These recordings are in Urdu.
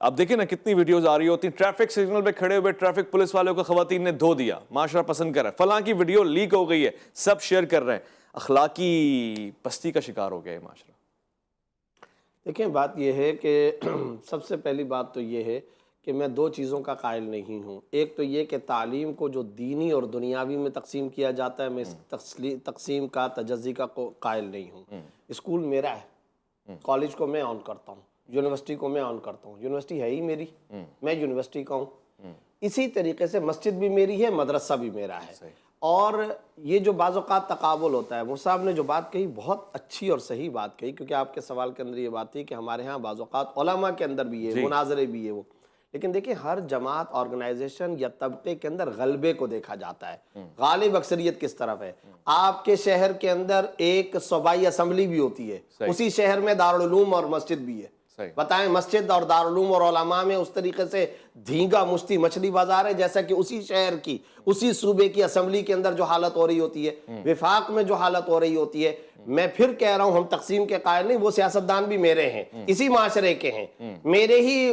اب دیکھیں نا کتنی ویڈیوز آ رہی ہوتی ہیں، ٹریفک سگنل پہ کھڑے ہوئے ٹریفک پولیس والوں کو خواتین نے دھو دیا، معاشرہ پسند کر رہا ہے، فلاں کی ویڈیو لیک ہو گئی ہے، سب شیئر کر رہے ہیں، اخلاقی پستی کا شکار ہو گیا ہے معاشرہ۔ دیکھیں بات یہ ہے کہ سب سے پہلی بات تو یہ ہے کہ میں دو چیزوں کا قائل نہیں ہوں۔ ایک تو یہ کہ تعلیم کو جو دینی اور دنیاوی میں تقسیم کیا جاتا ہے، میں اس تقسیم کا تجزی کا قائل نہیں ہوں۔ اسکول میرا ہے، کالج کو میں آن کرتا ہوں، یونیورسٹی کو میں آن کرتا ہوں، یونیورسٹی ہے ہی میری، میں یونیورسٹی کا ہوں۔ اسی طریقے سے مسجد بھی میری ہے، مدرسہ بھی میرا ہے۔ اور یہ جو بعض اوقات تقابل ہوتا ہے، وہ صاحب نے جو بات کہی بہت اچھی اور صحیح بات کہی، کیونکہ آپ کے سوال کے اندر یہ بات تھی کہ ہمارے ہاں بعض اوقات علماء کے اندر بھی ہے، مناظرے بھی ہے وہ، لیکن دیکھیں ہر جماعت، آرگنائزیشن یا طبقے کے اندر غلبے کو دیکھا جاتا ہے، غالب اکثریت کس طرف ہے۔ آپ کے شہر کے اندر ایک صوبائی اسمبلی بھی ہوتی ہے، اسی شہر میں دارالعلوم اور مسجد بھی ہے، بتائیں مسجد اور دارالعلوم اور علماء میں اس طریقے سے دھینگا مشتی مچھلی بازار ہے، جیسا کہ اسی شہر کی، اسی صوبے کی اسمبلی کے اندر جو حالت ہو رہی ہوتی ہے، وفاق میں جو حالت ہو رہی ہوتی ہے۔ میں پھر کہہ رہا ہوں ہم تقسیم کے قائل نہیں، وہ سیاستدان بھی میرے ہیں، اسی معاشرے کے ہیں، میرے ہی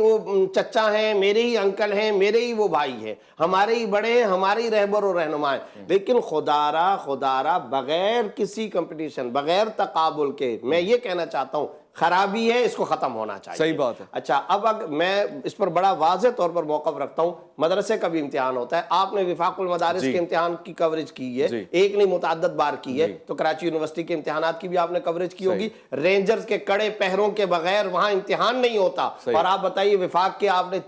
چچا ہیں، میرے ہی انکل ہیں، میرے ہی وہ بھائی ہیں، ہمارے ہی بڑے ہیں، ہمارے ہی رہبر و رہنما ہیں، لیکن خدارہ بغیر کسی کمپٹیشن، بغیر تقابل کے میں یہ کہنا چاہتا ہوں خرابی ہے، اس کو ختم ہونا چاہیے۔ صحیح بات ہے۔ اچھا اب میں اس پر بڑا واضح طور پر موقف رکھتا ہوں، مدرسے کا بھی امتحان ہوتا ہے، آپ نے وفاق المدارس کے امتحان کی کوریج کی ہے، ایک نہیں متعدد بار کی ہے، تو کراچی یونیورسٹی کے امتحانات کی بھی آپ نے کوریج کی ہوگی، رینجرز کے کڑے پہروں کے بغیر وہاں امتحان نہیں ہوتا، اور آپ بتائیے وفاق کے آپ نے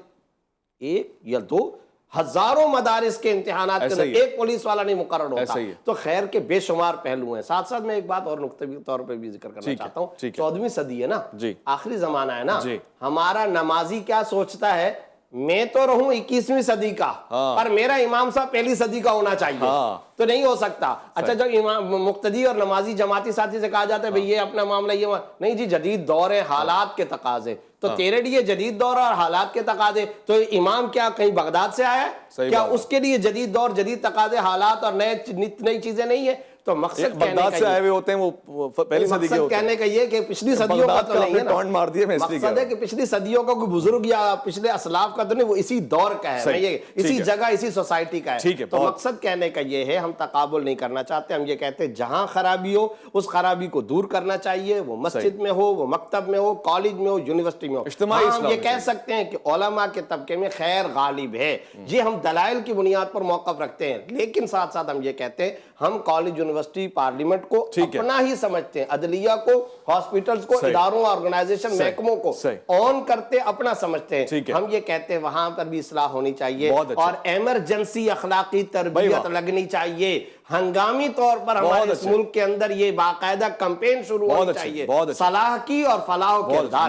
ایک یا دو ہزاروں مدارس کے امتحانات کے اندر ایک پولیس والا نہیں مقرر ہوتا، تو خیر کے بے شمار پہلو ہیں۔ ساتھ ساتھ میں ایک بات اور نقطۂ طور پہ بھی ذکر کرنا چاہتا ہوں، 14ویں صدی ہے نا، آخری زمانہ ہے نا، ہمارا نمازی کیا سوچتا ہے، میں تو رہوں 21ویں صدی کا، پر میرا امام صاحب پہلی صدی کا ہونا چاہیے، تو نہیں ہو سکتا۔ اچھا جب امام مقتدی اور نمازی جماعتی ساتھی سے کہا جاتا ہے بھئی یہ اپنا معاملہ یہ نہیں جی، جدید دور ہے، حالات کے تقاضے، تو تیرے لیے جدید دور اور حالات کے تقاضے، تو امام کیا کہیں بغداد سے آیا ہے؟ کیا اس کے لیے جدید دور، جدید تقاضے، حالات اور نئی چیزیں نہیں ہیں؟ تو مقصد بغداد سے آئے ہوئے ہوتے ہیں، وہ پہلی صدی کے ہوتے ہیں۔ کہنے کا یہ کہ پچھلی صدیوں کا تو نہیں ہے نا، مقصد ہے کہ پچھلی صدیوں کا کوئی بزرگ یا پچھلے اسلاف کا تو نہیں، وہ اسی دور کا ہے، اسی جگہ اسی سوسائٹی کا ہے۔ تو مقصد کہنے کا یہ ہے، ہم تقابل نہیں کرنا چاہتے، ہم یہ کہتے ہیں جہاں خرابی ہو اس خرابی کو دور کرنا چاہیے، وہ مسجد میں ہو، وہ مکتب میں ہو، کالج میں ہو، یونیورسٹی میں ہو۔ ہم یہ کہہ سکتے ہیں کہ علماء کے طبقے میں خیر غالب ہے، یہ ہم دلائل کی بنیاد پر موقف رکھتے ہیں، لیکن ساتھ ساتھ ہم یہ کہتے ہیں ہم کالج، یونیورسٹی، پارلیمنٹ کو اپنا ہی سمجھتے ہیں، عدلیہ کو، ہاسپٹلز کو، اداروں، آرگنائزیشن، محکموں کو آن کرتے اپنا سمجھتے ہیں۔ ہم یہ کہتے ہیں وہاں پر بھی اصلاح ہونی چاہیے، اور ایمرجنسی اخلاقی تربیت لگنی چاہیے، ہنگامی طور پر ہمارے اس ملک کے اندر یہ باقاعدہ کمپین شروع ہونی چاہیے، صلاح کی اور فلاح و کردار